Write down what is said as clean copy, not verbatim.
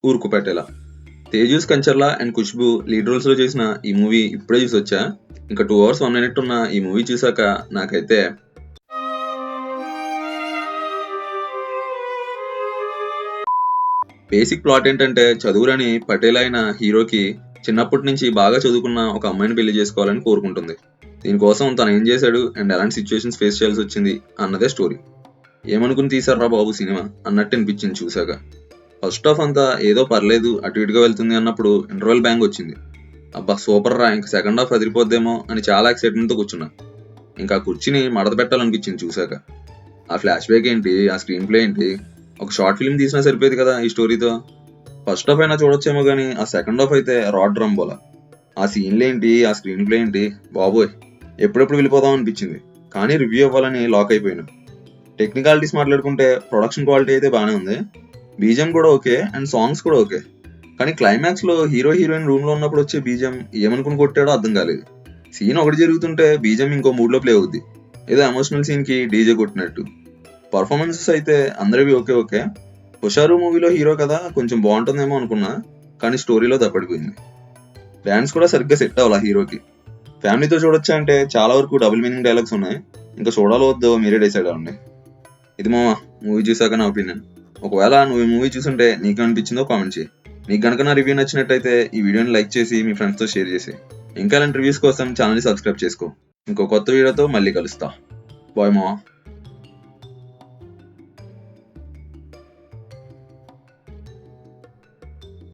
ఊరుకు పెట్టేలా. Tejas Kancharla and Khushbu lead roles లో చేసిన ఈ మూవీ ఇప్పుడే చూసి వచ్చా. ఇంకా 2 hours 1 minute ఉన్న ఈ మూవీ చూసాక నాకైతే బేసిక్ ప్లాట్ ఏంటంటే, చదువులని పటేల్ అయిన హీరోకి చిన్నప్పటి నుంచి బాగా చదువుకున్న ఒక అమ్మాయిని పెళ్లి చేసుకోవాలని కోరుకుంటుంది. దీనికోసం తను ఏం చేశాడు అండ్ ఎలాంటి సిచ్యువేషన్స్ ఫేస్ చేయాల్సి వచ్చింది అన్నదే స్టోరీ. ఏమనుకుని తీసారా బాబు సినిమా అన్నట్టు అనిపించింది చూసాక. ఫస్ట్ హాఫ్ అంతా ఏదో పర్లేదు అటు ఇటుగా వెళ్తుంది అన్నప్పుడు ఇంటర్వెల్ బ్యాంగ్ వచ్చింది. అబ్బా సూపర్ రా, ఇంక సెకండ్ హాఫ్ అదిరిపోద్దేమో అని చాలా ఎక్సైట్మెంట్ తో కూర్చున్నా. ఇంకా కుర్చీని మడత పెట్టాలనిపించింది చూసాక. ఆ ఫ్లాష్ బ్యాక్ ఏంటి, ఆ స్క్రీన్ ప్లే ఏంటి, ఒక షార్ట్ ఫిల్మ్ తీసినా సరిపోయేది కదా ఈ స్టోరీతో. ఫస్ట్ హాఫ్ అయినా చూడొచ్చేమో కానీ ఆ సెకండ్ హాఫ్ అయితే రాడ్ రంబోలా. ఆ సీన్లు ఏంటి, ఆ స్క్రీన్ ప్లే ఏంటి, బాబోయ్ ఎప్పుడెప్పుడు వెళ్ళిపోదాం అనిపించింది. కానీ రివ్యూ అవ్వాలని లాక్ అయిపోయాను. టెక్నికాలిటీస్ మాట్లాడుకుంటే ప్రొడక్షన్ క్వాలిటీ అయితే బాగానే ఉంది, బీజిఎం కూడా ఓకే అండ్ సాంగ్స్ కూడా ఓకే. కానీ క్లైమాక్స్ లో హీరో హీరోయిన్ రూమ్ లో ఉన్నప్పుడు వచ్చే బీజిఎం ఏమనుకుని కొట్టాడో అర్థం కాలేదు. సీన్ ఒకటి జరుగుతుంటే బీజిఎం ఇంకో మూడ్ లో ప్లే అవుద్ది, ఏదో ఎమోషనల్ సీన్ కి డీజే కొట్టినట్టు. పర్ఫార్మెన్సెస్ అయితే అందరివి ఓకే ఓకే. హుషారు మూవీలో హీరో కదా కొంచెం బాగుంటుందేమో అనుకున్నా, కానీ స్టోరీలో దప్పడిపోయింది. డాన్స్ కూడా సరిగ్గా సెట్ అవ్వాలా హీరోకి. ఫ్యామిలీతో చూడొచ్చా అంటే చాలా వరకు డబుల్ మీనింగ్ డైలాగ్స్ ఉన్నాయి. ఇంకా చూడాలో వద్దో మీరే డిసైడ్ అవ్వండి. ఇది మామ మూవీ చూసాక నా ఒపీనియన్. ఒకవేళ నువ్వు ఈ మూవీ చూసుంటే నీకు అనిపించిందో కామెంట్ చేయి. నీకు గనక నా రివ్యూ నచ్చినట్టయితే ఈ వీడియోని లైక్ చేసి మీ ఫ్రెండ్స్ తో షేర్ చేసి, ఇంకా ఇలాంటి రివ్యూస్ కోసం ఛానల్ని సబ్స్క్రైబ్ చేసుకో. ఇంకో కొత్త వీడియోతో మళ్ళీ కలుస్తా. బాయ్ మామ.